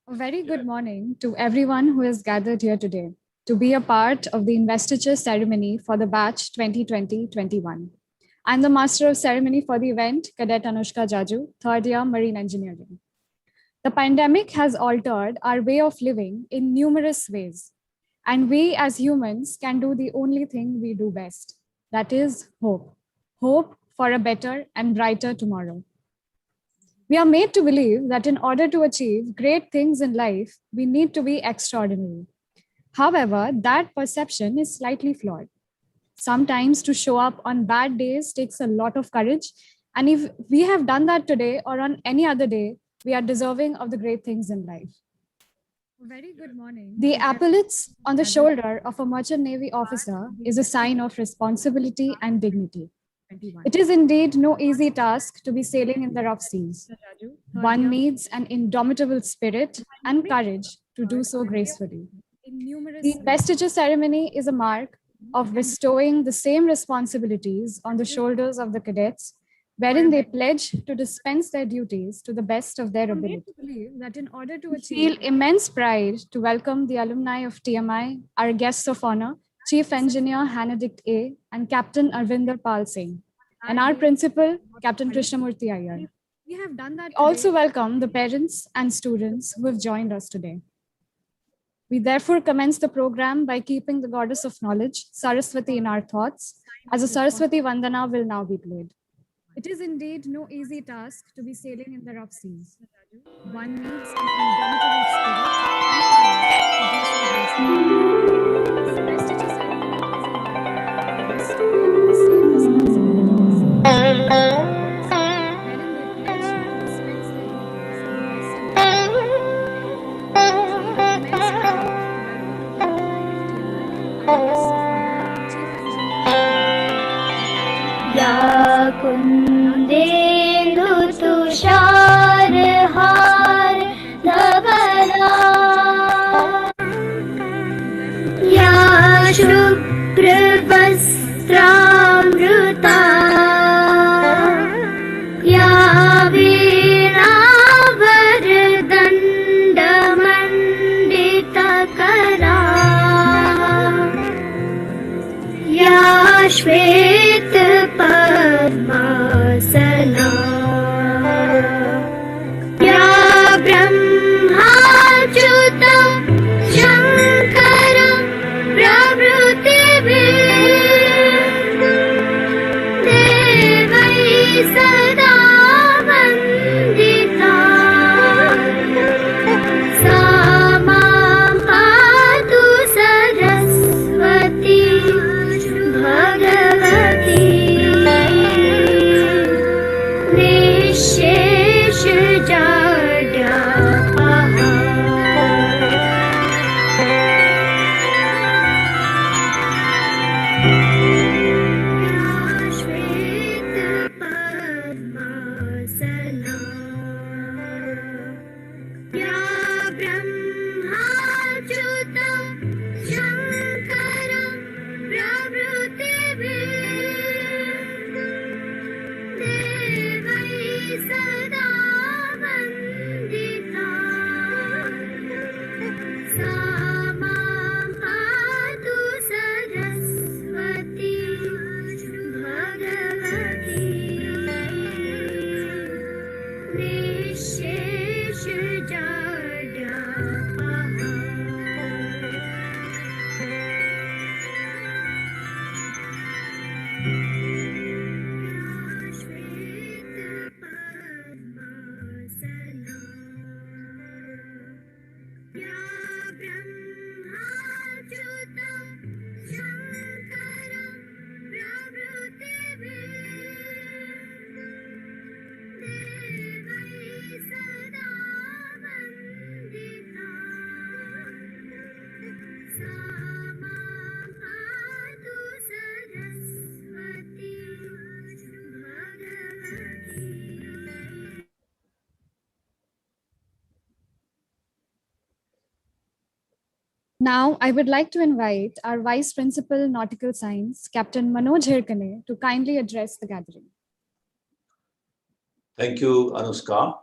A very good morning to everyone who has gathered here today to be a part of the investiture ceremony for the batch 2020-21. I'm the master of ceremony for the event, Cadet Anushka Jaju, third year Marine Engineering. The pandemic has altered our way of living in numerous ways, and we as humans can do the only thing we do best, that is hope. Hope for a better and brighter tomorrow. We are made to believe that in order to achieve great things in life, we need to be extraordinary. However, that perception is slightly flawed. Sometimes to show up on bad days takes a lot of courage. And if we have done that today or on any other day, we are deserving of the great things in life. Very good morning. The epaulets on the shoulder of a merchant navy officer is a sign of responsibility and dignity. It is indeed no easy task to be sailing in the rough seas. One needs an indomitable spirit and courage to do so gracefully. The investiture ceremony is a mark of bestowing the same responsibilities on the shoulders of the cadets, wherein they pledge to dispense their duties to the best of their ability. We feel immense pride to welcome the alumni of TMI, our guests of honor, Chief Engineer Hanadict A. and Captain Arvinder Pal Singh, and our principal, Captain Krishnamurthy Iyer. We also welcome the parents and students who have joined us today. We therefore commence the program by keeping the goddess of knowledge, Saraswati, in our thoughts, as a Saraswati Vandana will now be played. It is indeed no easy task to be sailing in the rough seas. One needs an indomitable spirit and courage to do so gracefully. Investiture ceremony is a mark of bestowing the same responsibilities on the shoulders of the cadets, wherein they pledge to dispense their duties to the best of their ability. We feel immense pride to welcome the alumni of TMI, our guests of honor, Chief Engineer या कुन्देन्दु तुषार हार धवला या शुभ्रवस्त्रामृता या वीणावरदण्डमण्डितकरा या श्वेत पद्मासना या ब्रह्माच्युतं शङ्करं प्रभृतिभिः देवैः सदा वन्दिता सा मां पातु सरस्वती भगवती निःशेष जाड्यापहा श्वेत पद्मासना या ब्रह्माच्युतं शङ्करं प्रभृतिभिः देवैः सदा वन्दिता सा मां पातु सरस्वती भगवती निःशेष जाड्यापहा श्वेत पद्मासना या ब्रह्माच्युतं शङ्करं प्रभृतिभिः देवैः सदा वन्दिता सा मां पातु Saraswati Bhagwati Now, I would like to invite our Vice Principal Nautical Science, Captain Manoj Hirkane, to kindly address the gathering. Thank you, Anushka.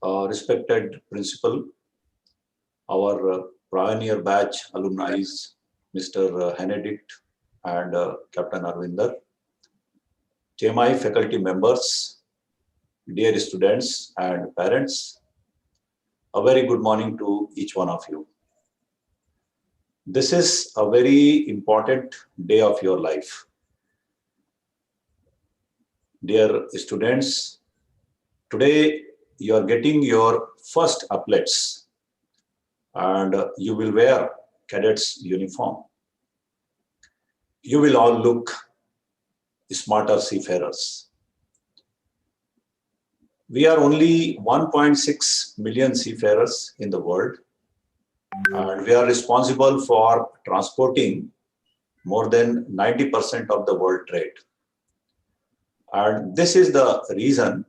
Respected principal, our pioneer batch alumni, Mr. Benedict and Captain Arvinder, TMI faculty members, dear students and parents, a very good morning to each one of you. This is a very important day of your life. Dear students, today you are getting your first applets and you will wear cadet's uniform. You will all look smarter seafarers. We are only 1.6 million seafarers in the world, and we are responsible for transporting more than 90% of the world trade. And this is the reason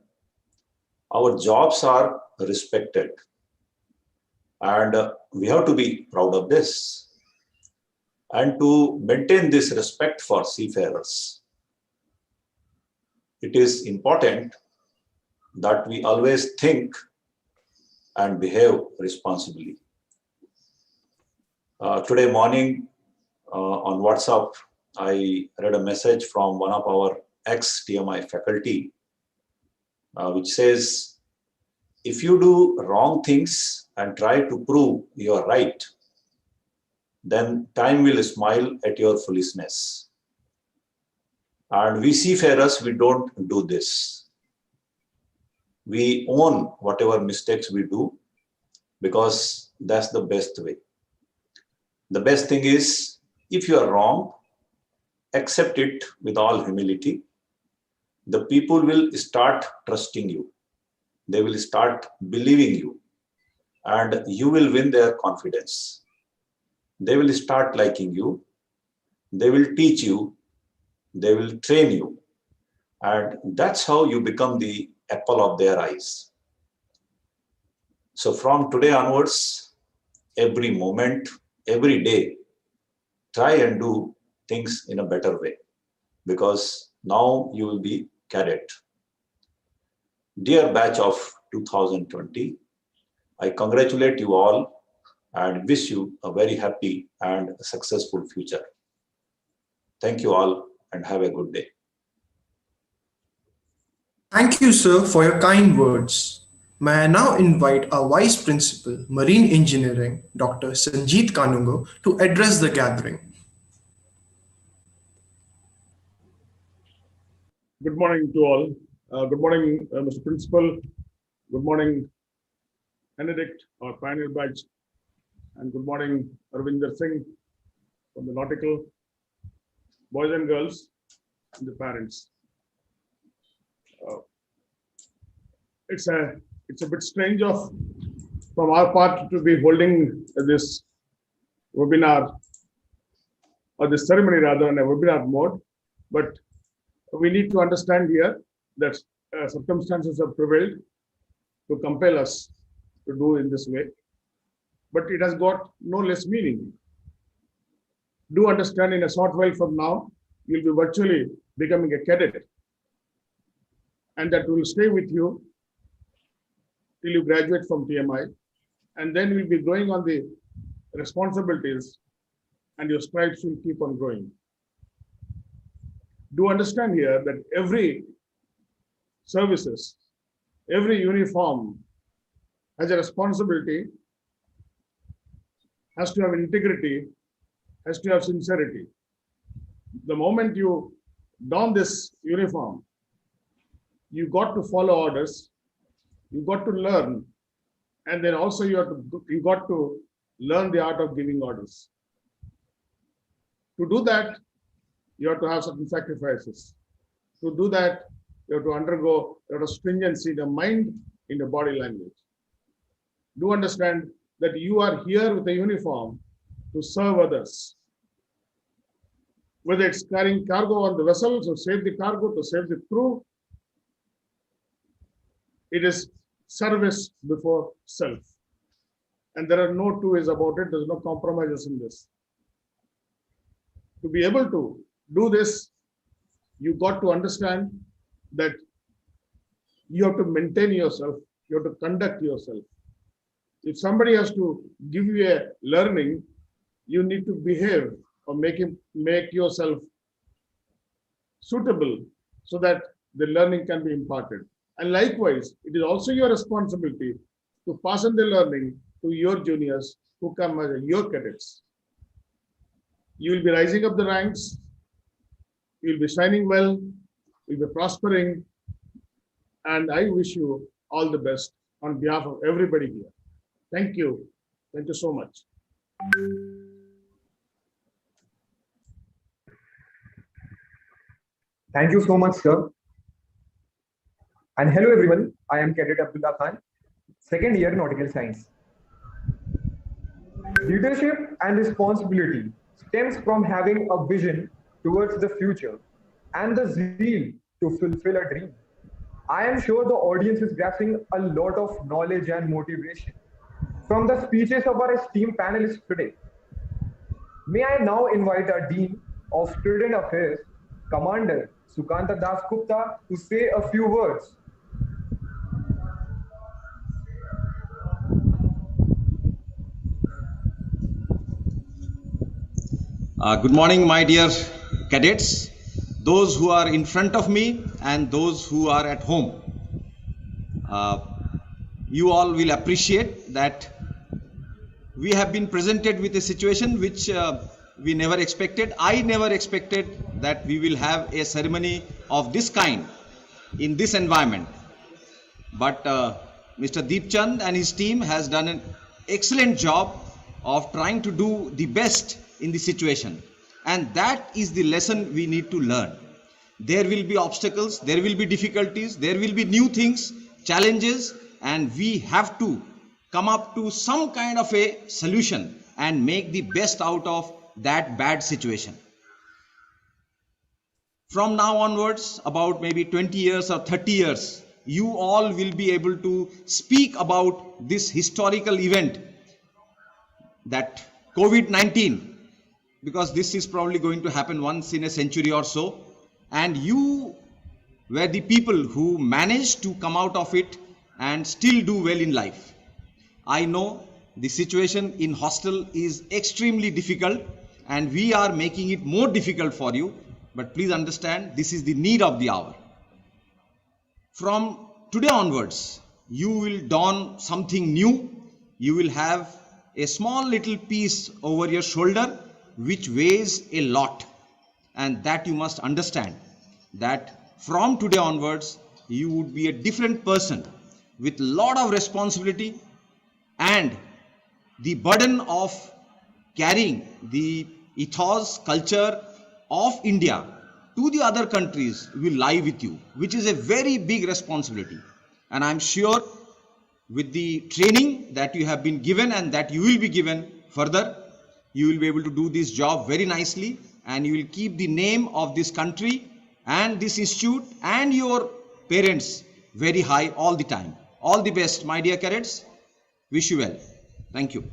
our jobs are respected. And we have to be proud of this. And to maintain this respect for seafarers, it is important that we always think and behave responsibly. Today morning on WhatsApp, I read a message from one of our ex-TMI faculty, which says, if you do wrong things and try to prove you are right, then time will smile at your foolishness. And we seafarers, we don't do this. We own whatever mistakes we do because that's the best way. The best thing is, if you are wrong, accept it with all humility. The people will start trusting you. They will start believing you, and you will win their confidence. They will start liking you. They will teach you. They will train you. And that's how you become the apple of their eyes. So from today onwards, every moment, every day, try and do things in a better way, because now you will be cadet. Dear batch of 2020, I congratulate you all and wish you a very happy and successful future. Thank you all and have a good day. Thank you, sir, for your kind words. May I now invite our Vice Principal, Marine Engineering, Dr. Sanjeet Kanungo, to address the gathering. Good morning to all. Good morning, Mr. Principal. Good morning, Benedict, our pioneer batch. And good morning, Arvinder Singh from the Nautical, boys and girls, and the parents. It's a bit strange from our part to be holding this webinar, or this ceremony rather, in a webinar mode, but we need to understand here that circumstances have prevailed to compel us to do in this way, but it has got no less meaning. Do understand, in a short while from now, you'll be virtually becoming a cadet, and that will stay with you till you graduate from TMI, and then you'll be growing on the responsibilities, and your stripes will keep on growing. Do understand here that every services, every uniform has a responsibility, has to have integrity, has to have sincerity. The moment you don this uniform, you got to follow orders, you got to learn, and then also you got to learn the art of giving orders. To do that, you have to have certain sacrifices. To do that, you have to undergo a lot of stringency in the mind, in the body language. Do understand that you are here with a uniform to serve others. Whether it's carrying cargo on the vessel, to save the cargo, to save the crew, it is service before self. And there are no two ways about it. There's no compromises in this. To be able to do this, you got to understand that You have to maintain yourself. You have to conduct yourself. If somebody has to give you a learning, you need to behave or make yourself suitable so that the learning can be imparted. And likewise, it is also your responsibility to pass on the learning to your juniors who come as your cadets. You will be rising up the ranks, you will be shining well, you will be prospering, and I wish you all the best on behalf of everybody here. Thank you. Thank you so much. Thank you so much, sir. And hello, everyone. I am Cadet Abdullah Khan, second year nautical science. Leadership and responsibility stems from having a vision towards the future and the zeal to fulfill a dream. I am sure the audience is grasping a lot of knowledge and motivation from the speeches of our esteemed panelists today. May I now invite our Dean of Student Affairs, Commander Sukanta Das Gupta, to say a few words. Good morning, my dear cadets, those who are in front of me and those who are at home. You all will appreciate that we have been presented with a situation which we never expected. I never expected that we will have a ceremony of this kind in this environment. But Mr. Deep Chand and his team has done an excellent job of trying to do the best in the situation. And that is the lesson we need to learn. There will be obstacles, there will be difficulties, there will be new things, challenges, and we have to come up to some kind of a solution and make the best out of that bad situation. From now onwards, about maybe 20 years or 30 years, you all will be able to speak about this historical event, that COVID-19, because this is probably going to happen once in a century or so. And you were the people who managed to come out of it and still do well in life. I know the situation in hostel is extremely difficult and we are making it more difficult for you. But please understand, this is the need of the hour. From today onwards, you will don something new. You will have a small little piece over your shoulder which weighs a lot, and that you must understand that from today onwards you would be a different person with a lot of responsibility, and the burden of carrying the ethos, culture of India to the other countries will lie with you, which is a very big responsibility. And I'm sure with the training that you have been given and that you will be given further, you will be able to do this job very nicely, and you will keep the name of this country and this institute and your parents very high all the time. All the best, my dear cadets. Wish you well. Thank you.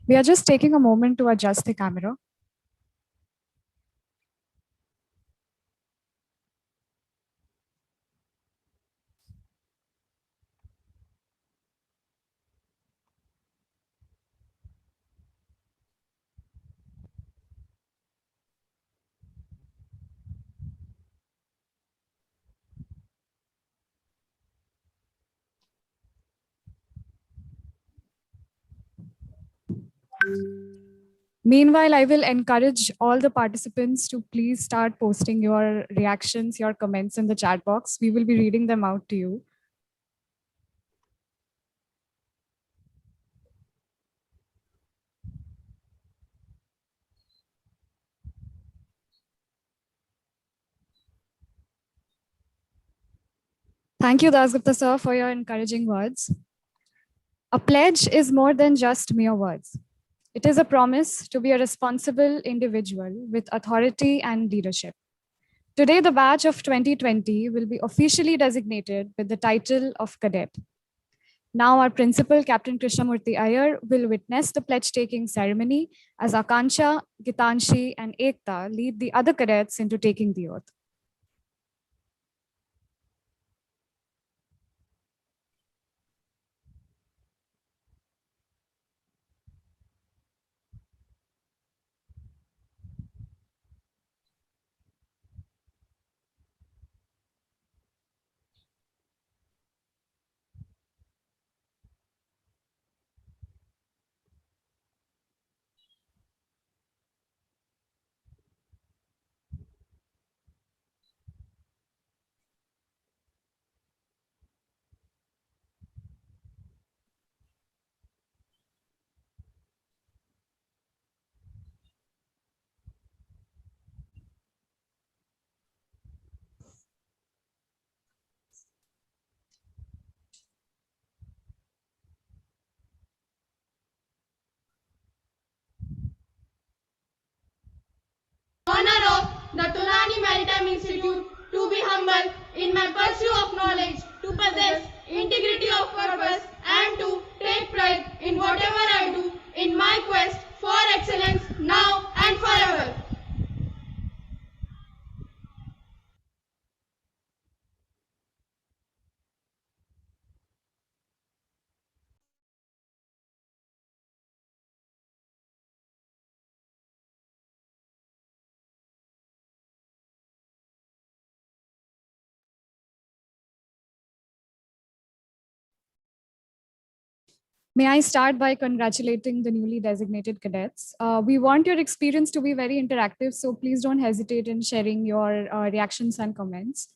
We are just taking a moment to adjust the camera. Meanwhile, I will encourage all the participants to please start posting your reactions, your comments in the chat box. We will be reading them out to you. Thank you, Dasgupta sir, for your encouraging words. A pledge is more than just mere words. It is a promise to be a responsible individual with authority and leadership. Today, the batch of 2020 will be officially designated with the title of cadet. Now, our principal, Captain Krishnamurthy Iyer, will witness the pledge-taking ceremony as Akansha, Gitanshi, and Ekta lead the other cadets into taking the oath. Honor of the Tolani Maritime Institute to be humble in my pursuit of knowledge, to possess integrity of purpose, and to take pride in whatever I do in my quest for excellence now and forever. May I start by congratulating the newly designated cadets. We want your experience to be very interactive, so please don't hesitate in sharing your reactions and comments.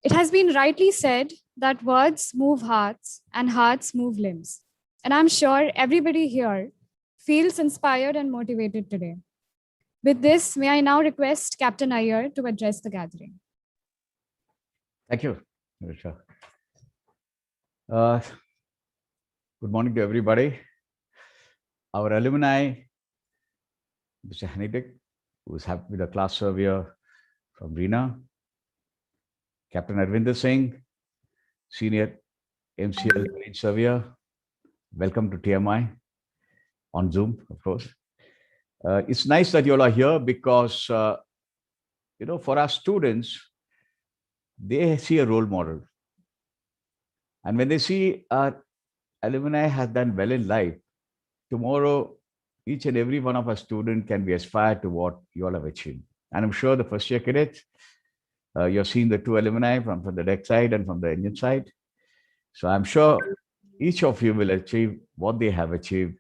It has been rightly said that words move hearts and hearts move limbs. And I'm sure everybody here feels inspired and motivated today. With this, may I now request Captain Iyer to address the gathering. Thank you, Risha. Good morning to everybody. Our alumni, Mr. Hanidik, who is happy with the class surveyor from RENA, Captain Arvinder Singh, Senior MCL Marine Surveyor. Welcome to TMI on Zoom, of course. It's nice that you all are here because, for our students, they see a role model. And when they see our alumni has done well in life, tomorrow, each and every one of our students can be aspired to what you all have achieved. And I'm sure the first year cadets, you're seeing the two alumni from the deck side and from the engine side. So I'm sure each of you will achieve what they have achieved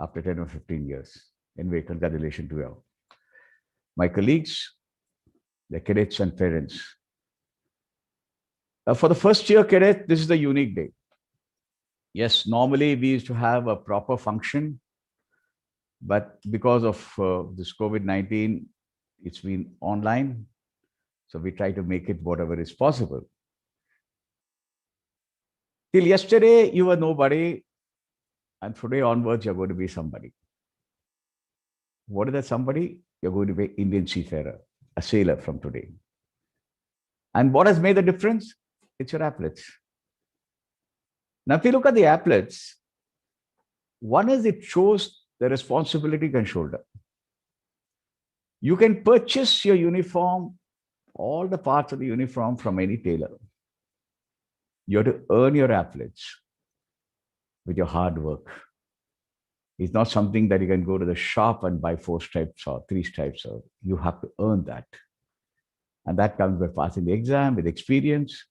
after 10 or 15 years. Anyway, congratulations to you all. My colleagues, the cadets and parents. For the first year cadet, this is a unique day. Yes, normally we used to have a proper function, but because of this COVID-19, it's been online. So we try to make it whatever is possible. Till yesterday, you were nobody, and today onwards, you're going to be somebody. What is that somebody? You're going to be Indian seafarer, a sailor from today. And what has made the difference? It's your applets. Now, if you look at the applets, one is it shows the responsibility you can shoulder. You can purchase your uniform, all the parts of the uniform from any tailor. You have to earn your applets with your hard work. It's not something that you can go to the shop and buy 4 stripes or 3 stripes. Or you have to earn that. And that comes by passing the exam with experience.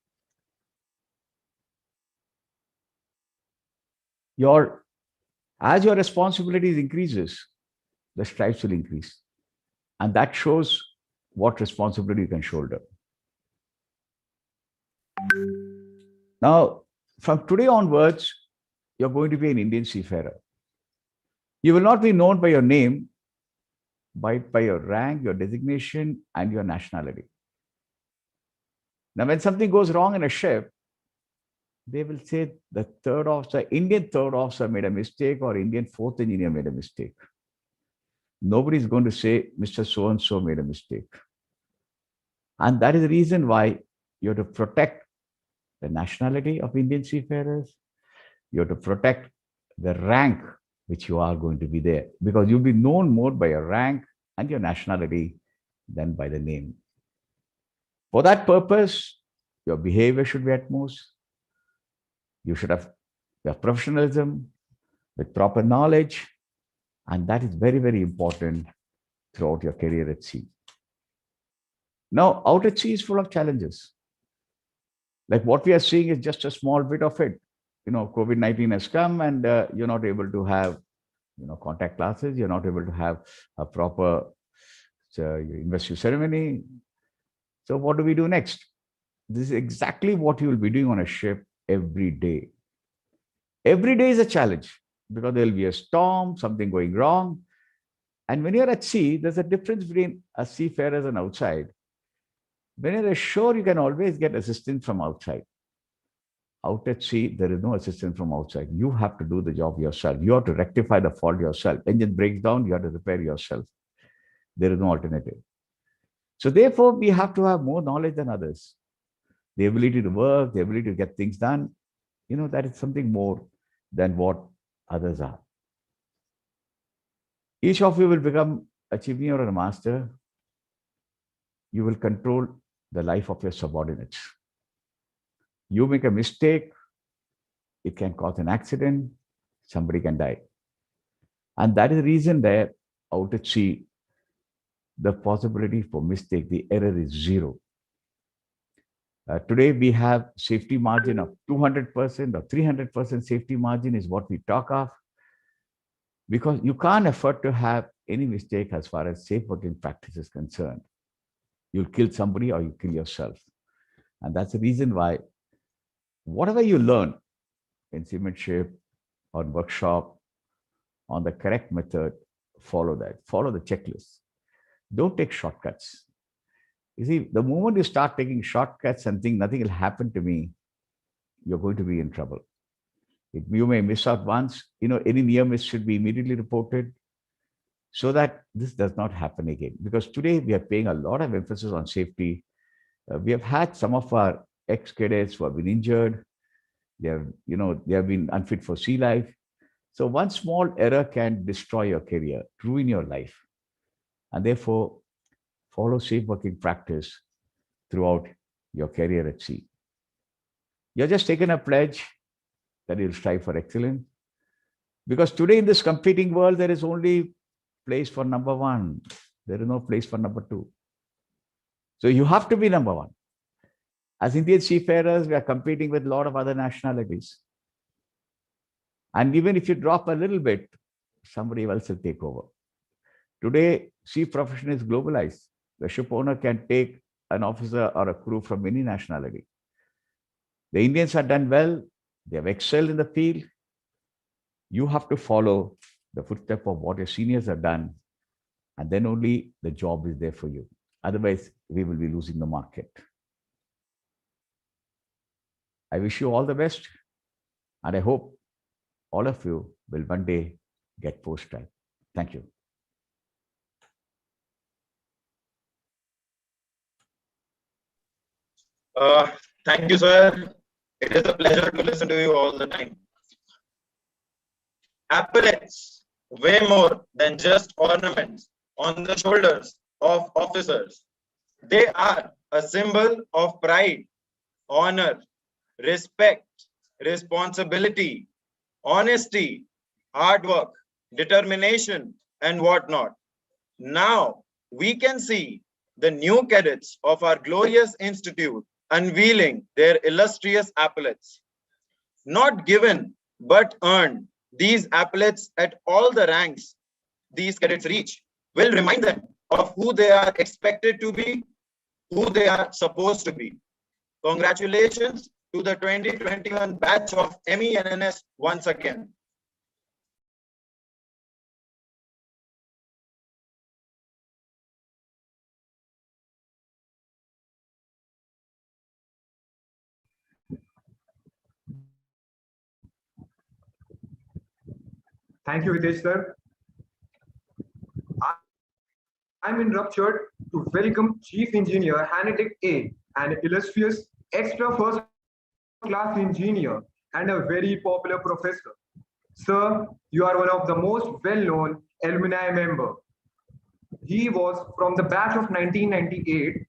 Your As your responsibilities increases, the stripes will increase. And that shows what responsibility you can shoulder. Now, from today onwards, you're going to be an Indian seafarer. You will not be known by your name, but by your rank, your designation, and your nationality. Now, when something goes wrong in a ship, they will say the third officer, Indian third officer made a mistake, or Indian fourth engineer made a mistake. Nobody is going to say Mr. So-and-so made a mistake. And that is the reason why you have to protect the nationality of Indian seafarers. You have to protect the rank which you are going to be there, because you'll be known more by your rank and your nationality than by the name. For that purpose, your behavior should be utmost. You should have your professionalism with proper knowledge, and that is very, very important throughout your career at sea. Now, out at sea is full of challenges. Like what we are seeing is just a small bit of it. COVID-19 has come, and you're not able to have, contact classes. You're not able to have a proper investor ceremony. So what do we do next? This is exactly what you will be doing on a ship every day. Every day is a challenge, because there will be a storm, something going wrong. And when you're at sea, there's a difference between a seafarer and outside. When you're ashore, you can always get assistance from outside. Out at sea, there is no assistance from outside. You have to do the job yourself. You have to rectify the fault yourself. Engine breaks down, you have to repair yourself. There is no alternative. So therefore, we have to have more knowledge than others. The ability to work, the ability to get things done, that is something more than what others are. Each of you will become a chief engineer or a master. You will control the life of your subordinates. You make a mistake, it can cause an accident, somebody can die. And that is the reason that out at sea, the possibility for mistake, the error is zero. Today, we have safety margin of 200% or 300% safety margin is what we talk of, because you can't afford to have any mistake as far as safe working practice is concerned. You'll kill somebody or you kill yourself. And that's the reason why whatever you learn in seamanship or workshop on the correct method, follow that. Follow the checklist. Don't take shortcuts. You see, the moment you start taking shortcuts and think nothing will happen to me, you're going to be in trouble. You may miss out once. Any near miss should be immediately reported so that this does not happen again. Because today we are paying a lot of emphasis on safety. We have had some of our ex-cadets who have been injured. They have been unfit for sea life. So one small error can destroy your career, ruin your life. And therefore, follow safe working practice throughout your career at sea. You're just taking a pledge that you'll strive for excellence. Because today in this competing world, there is only place for number one. There is no place for number two. So you have to be number one. As Indian seafarers, we are competing with a lot of other nationalities. And even if you drop a little bit, somebody else will take over. Today, sea profession is globalized. The ship owner can take an officer or a crew from any nationality. The Indians have done well. They have excelled in the field. You have to follow the footstep of what your seniors have done, and then only the job is there for you. Otherwise, we will be losing the market. I wish you all the best, and I hope all of you will one day get post-stripe. Thank you. Thank you, sir. It is a pleasure to listen to you all the time. Epaulets weigh more than just ornaments on the shoulders of officers. They are a symbol of pride, honor, respect, responsibility, honesty, hard work, determination, and whatnot. Now we can see the new cadets of our glorious institute unveiling their illustrious epaulets. Not given, but earned These applets at all the ranks these cadets reach will remind them of who they are expected to be, who they are supposed to be. Congratulations to the 2021 batch of MENNS once again. Thank you, Hitesh sir. I'm enraptured to welcome Chief Engineer Hanitik A, an illustrious extra first class engineer and a very popular professor. Sir, you are one of the most well-known alumni member. He was from the batch of 1998.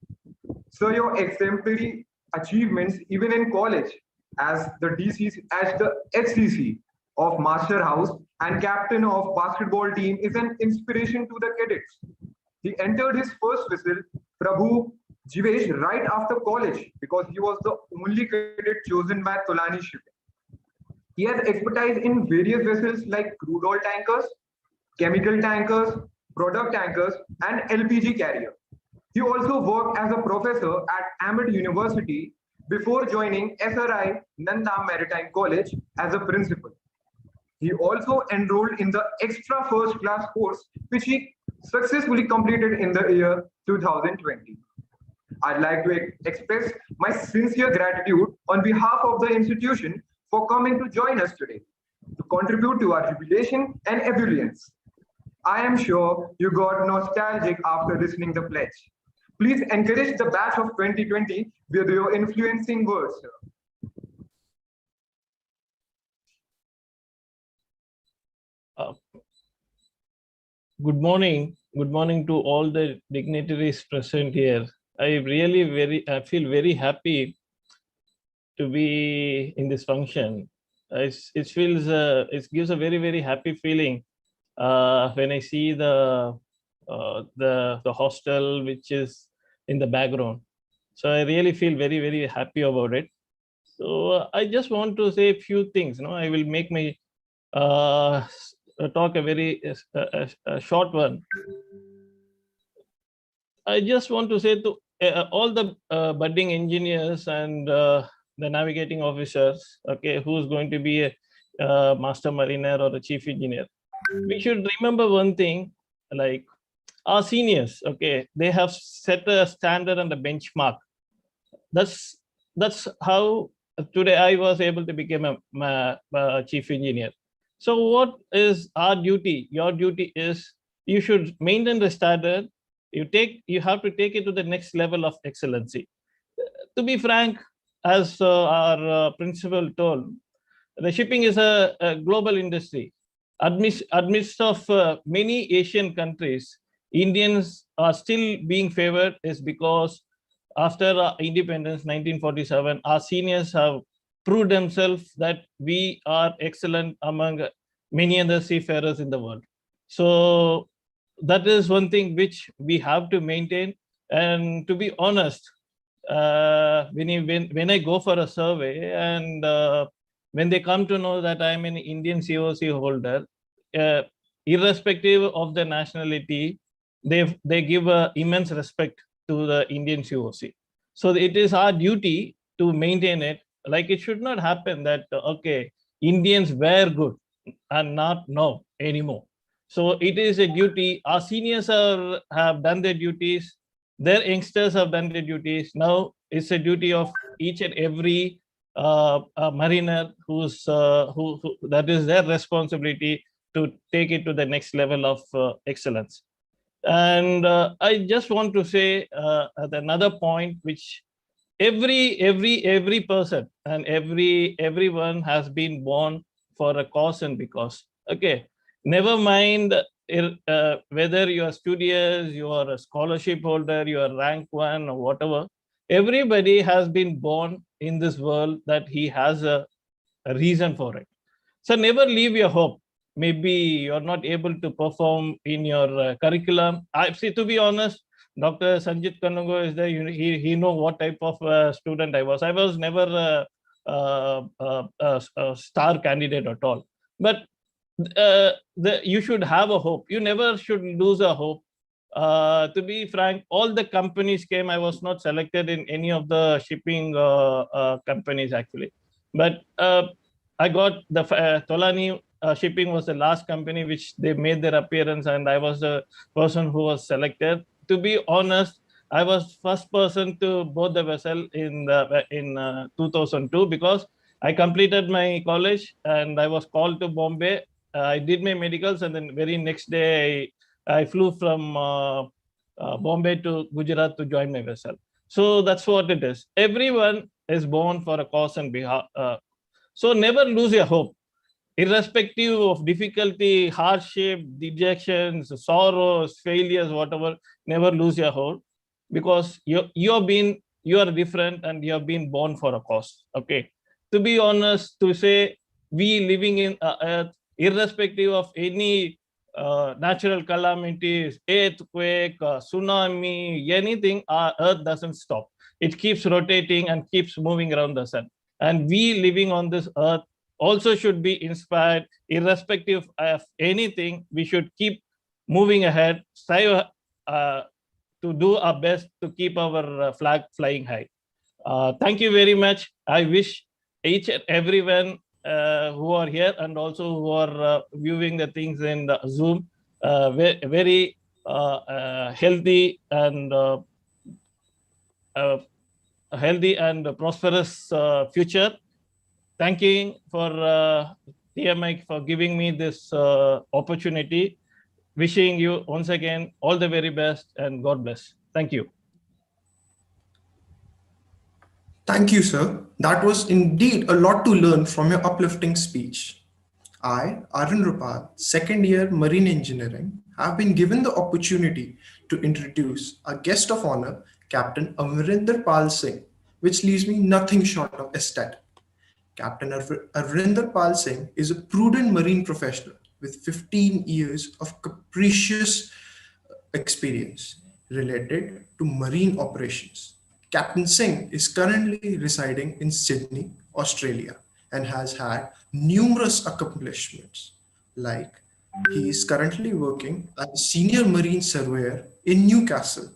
Sir, your exemplary achievements even in college as the DCC, as the HCC of Master House and captain of basketball team is an inspiration to the cadets. He entered his first vessel, Prabhu Jivesh, right after college because he was the only cadet chosen by Tolani Shipping. He has expertise in various vessels like crude oil tankers, chemical tankers, product tankers, and LPG carrier. He also worked as a professor at Ahmed University before joining SRI Nanda Maritime College as a principal. He also enrolled in the extra first class course, which he successfully completed in the year 2020. I'd like to express my sincere gratitude on behalf of the institution for coming to join us today to contribute to our jubilation and ebullience. I am sure you got nostalgic after listening the pledge. Please encourage the batch of 2020 with your influencing words, sir. Good morning. Good morning to all the dignitaries present here. I feel very happy to be in this function. It gives a very happy feeling when I see the hostel which is in the background. So I really feel very happy about it. So I just want to say a few things. I will make my talk a very short one. I just want to say to all the budding engineers and the navigating officers, okay, who's going to be a master mariner or a chief engineer, we should remember one thing, like our seniors, okay, they have set a standard and a benchmark. That's how today I was able to become a chief engineer. So what is our duty? Your duty is you should maintain the standard. You have to take it to the next level of excellency. To be frank, as our principal told, the shipping is a global industry. Amidst of many Asian countries, Indians are still being favored is because after independence, 1947, our seniors have proved themselves that we are excellent among many other seafarers in the world. So that is one thing which we have to maintain. And to be honest, when I go for a survey and when they come to know that I'm an Indian COC holder, irrespective of the nationality, they give immense respect to the Indian COC. So it is our duty to maintain it. Like it should not happen that, okay, Indians were good and not now anymore. So it is a duty. Our seniors have done their duties. Their youngsters have done their duties. Now it's a duty of each and every mariner who that is their responsibility to take it to the next level of excellence. And I just want to say another point, which every person and everyone has been born for a cause and because. Okay, never mind whether you are studious, you are a scholarship holder, you are rank 1 or whatever. Everybody has been born in this world that he has a reason for it. So never leave your hope. Maybe you're not able to perform in your curriculum. To be honest, Dr. Sanjit Kanungo is there. He know what type of student I was. I was never a star candidate at all. But you should have a hope. You never should lose a hope. To be frank, all the companies came. I was not selected in any of the shipping companies actually, but I got the Tolani Shipping was the last company which they made their appearance, and I was the person who was selected. To be honest, I was first person to board the vessel in 2002 because I completed my college and I was called to Bombay. I did my medicals, and then very next day I flew from Bombay to Gujarat to join my vessel. So that's what it is. Everyone is born for a cause and behalf. So never lose your hope, irrespective of difficulty, hardship, dejections, sorrows, failures, whatever. Never lose your hope, because you are different and you have been born for a cause. Okay. To be honest, to say we living in Earth, irrespective of any natural calamities, earthquake, tsunami, anything, our Earth doesn't stop. It keeps rotating and keeps moving around the sun. And we living on this Earth also should be inspired, irrespective of anything. We should keep moving ahead, strive to do our best to keep our flag flying high. Thank you very much. I wish each and everyone who are here and also who are viewing the things in the Zoom very healthy and prosperous future. Thanking for TMI for giving me this opportunity. Wishing you once again all the very best and God bless. Thank you. Thank you, sir. That was indeed a lot to learn from your uplifting speech. I, Arvind Rupal, second year marine engineering, have been given the opportunity to introduce our guest of honor, Captain Amrinder Pal Singh, which leaves me nothing short of ecstatic. Captain Amrinder Pal Singh is a prudent marine professional with 15 years of capricious experience related to marine operations. Captain Singh is currently residing in Sydney, Australia, and has had numerous accomplishments, like he is currently working as a senior marine surveyor in Newcastle.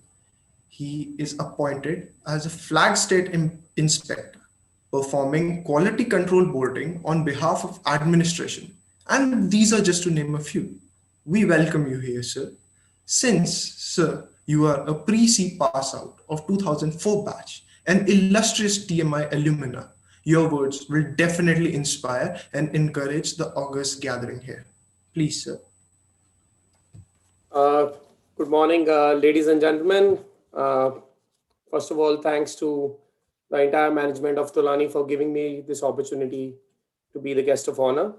He is appointed as a flag state inspector, performing quality control boarding on behalf of administration. And these are just to name a few. We welcome you here, sir. Since, sir, you are a pre-C pass out of 2004 batch, an illustrious TMI alumna, your words will definitely inspire and encourage the august gathering here. Please, sir. Good morning, ladies and gentlemen. First of all, thanks to the entire management of Tolani for giving me this opportunity to be the guest of honor.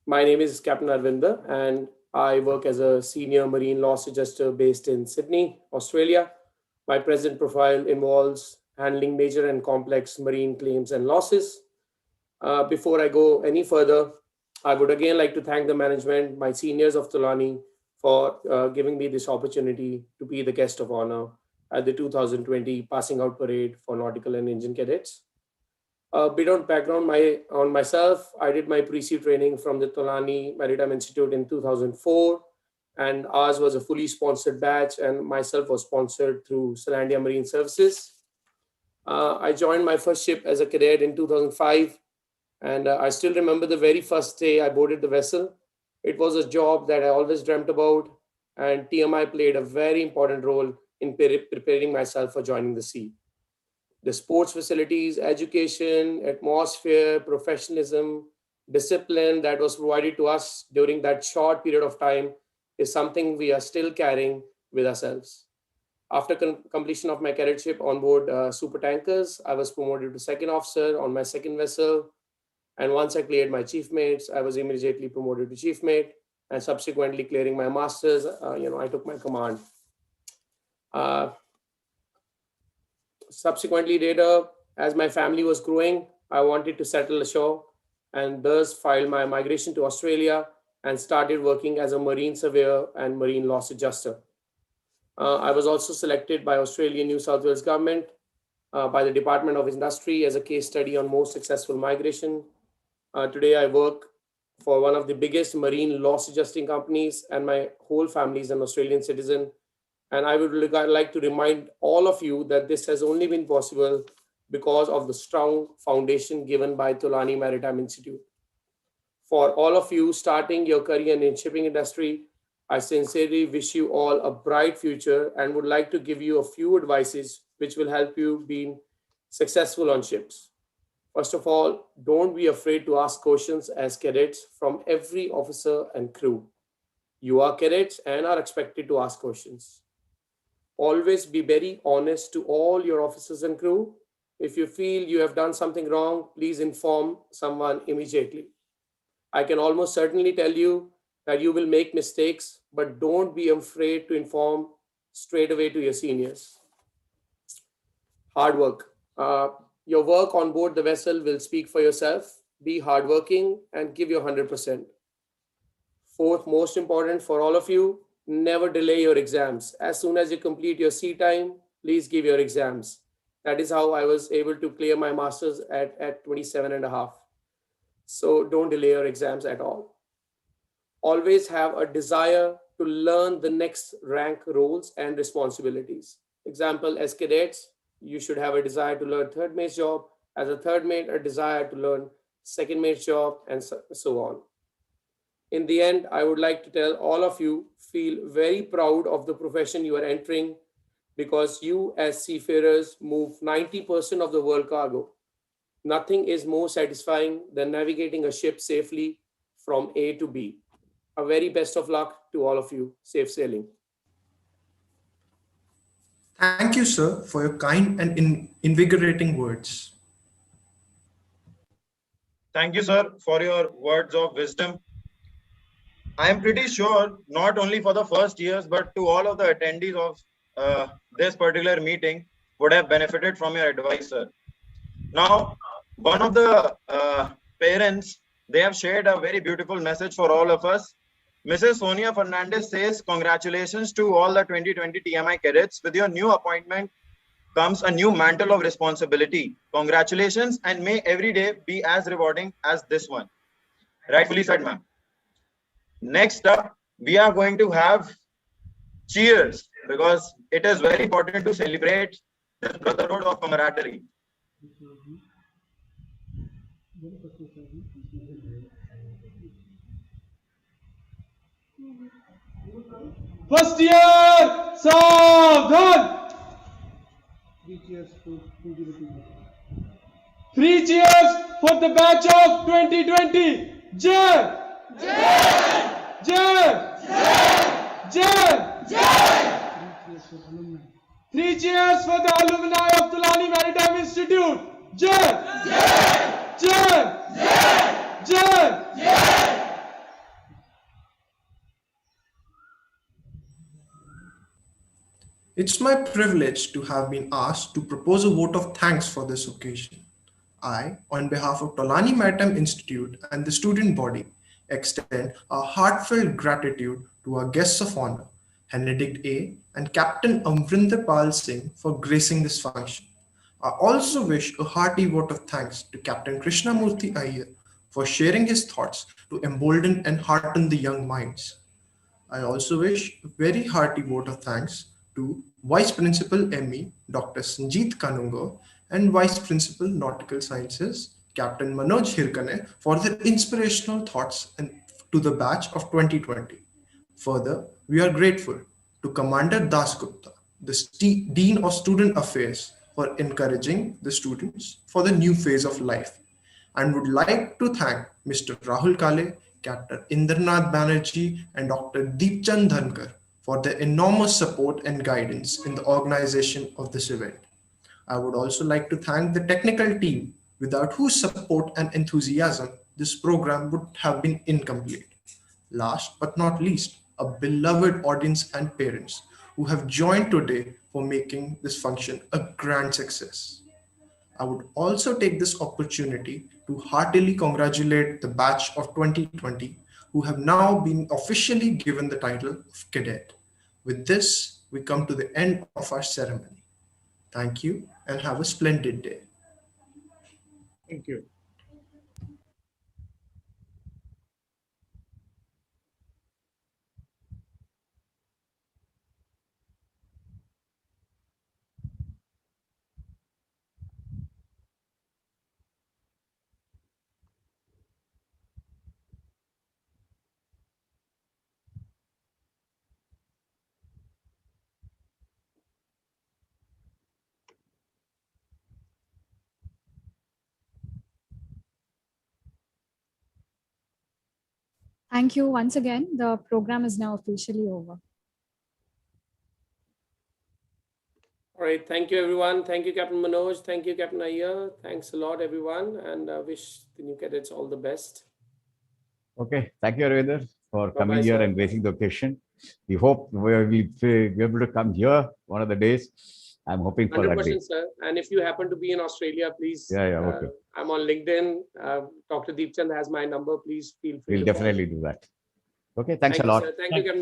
My name is Captain Arvinder, and I work as a senior marine loss adjuster based in Sydney, Australia. My present profile involves handling major and complex marine claims and losses. Before I go any further, I would again like to thank the management, my seniors of Tolani, for giving me this opportunity to be the guest of honor at the 2020 Passing Out Parade for Nautical and Engine Cadets. A bit of background on myself. I did my pre-C training from the Tolani Maritime Institute in 2004, and ours was a fully sponsored batch, and myself was sponsored through Selandia Marine Services. I joined my first ship as a cadet in 2005, and I still remember the very first day I boarded the vessel. It was a job that I always dreamt about, and TMI played a very important role in preparing myself for joining the sea. The sports facilities, education, atmosphere, professionalism, discipline that was provided to us during that short period of time is something we are still carrying with ourselves. After completion of my cadetship on board super tankers, I was promoted to second officer on my second vessel. And once I cleared my chief mates, I was immediately promoted to chief mate, and subsequently clearing my masters, I took my command. Subsequently later, as my family was growing, I wanted to settle ashore, and thus filed my migration to Australia and started working as a marine surveyor and marine loss adjuster. I was also selected by Australian New South Wales government by the Department of Industry as a case study on most successful migration. Today I work for one of the biggest marine loss adjusting companies, and my whole family is an Australian citizen. And I would like to remind all of you that this has only been possible because of the strong foundation given by Tolani Maritime Institute. For all of you starting your career in the shipping industry, I sincerely wish you all a bright future and would like to give you a few advices which will help you be successful on ships. First of all, don't be afraid to ask questions as cadets from every officer and crew. You are cadets and are expected to ask questions. Always be very honest to all your officers and crew. If you feel you have done something wrong, please inform someone immediately. I can almost certainly tell you that you will make mistakes, but don't be afraid to inform straight away to your seniors. Hard work. Your work on board the vessel will speak for yourself. Be hardworking and give your 100%. Fourth, most important for all of you, never delay your exams. As soon as you complete your sea time, please give your exams. That is how I was able to clear my master's at 27 and a half. So don't delay your exams at all. Always have a desire to learn the next rank roles and responsibilities. Example, as cadets, you should have a desire to learn third mate's job. As a third mate, a desire to learn second mate's job, and so on. In the end, I would like to tell all of you, feel very proud of the profession you are entering, because you as seafarers move 90% of the world cargo. Nothing is more satisfying than navigating a ship safely from A to B. A very best of luck to all of you. Safe sailing. Thank you, sir, for your kind and invigorating words. Thank you, sir, for your words of wisdom. I am pretty sure not only for the first years, but to all of the attendees of this particular meeting would have benefited from your advice, sir. Now, one of the parents, they have shared a very beautiful message for all of us. Mrs. Sonia Fernandez says, congratulations to all the 2020 TMI cadets. With your new appointment comes a new mantle of responsibility. Congratulations, and may every day be as rewarding as this one. Rightfully said, ma'am. Next up, we are going to have cheers, because it is very important to celebrate this brotherhood of camaraderie. First year, Saavdhan! 3 cheers for the batch of 2020. Jai! Jai! Jai! Jai! Jai! 3 cheers for the alumni of Tolani Maritime Institute. Jai! Jai! Jai! Jai! Jai! It's my privilege to have been asked to propose a vote of thanks for this occasion. I, on behalf of Tolani Maritime Institute and the student body, extend a heartfelt gratitude to our guests of honor, Benedict A. and Captain Amrinder Pal Singh, for gracing this function. I also wish a hearty vote of thanks to Captain Krishnamurthy Iyer for sharing his thoughts to embolden and hearten the young minds. I also wish a very hearty vote of thanks to Vice Principal ME Dr. Sanjeet Kanungo and Vice Principal Nautical Sciences Captain Manoj Hirkane for their inspirational thoughts and to the batch of 2020. Further, we are grateful to Commander Dasgupta, the Dean of Student Affairs, for encouraging the students for the new phase of life, and would like to thank Mr. Rahul Kale, Captain Indranath Banerjee, and Dr. Deepchand Dhankar for their enormous support and guidance in the organization of this event. I would also like to thank the technical team, without whose support and enthusiasm, this program would have been incomplete. Last but not least, a beloved audience and parents who have joined today for making this function a grand success. I would also take this opportunity to heartily congratulate the batch of 2020 who have now been officially given the title of cadet. With this, we come to the end of our ceremony. Thank you and have a splendid day. Thank you. Thank you once again. The program is now officially over. All right. Thank you, everyone. Thank you, Captain Manoj. Thank you, Captain Iyer. Thanks a lot, everyone. And wish the new cadets all the best. Okay. Thank you, Arvinder, for Bye-bye, coming here sir. and gracing the occasion. We hope we'll be able to come here one of the days. I'm hoping for that day. 100%, sir. And if you happen to be in Australia, please. Yeah, okay. I'm on LinkedIn. Dr. Deepchand has my number. Please feel free. We'll to call. definitely do that. Okay. Thanks Thank a you, lot. sir. Thank you, Captain.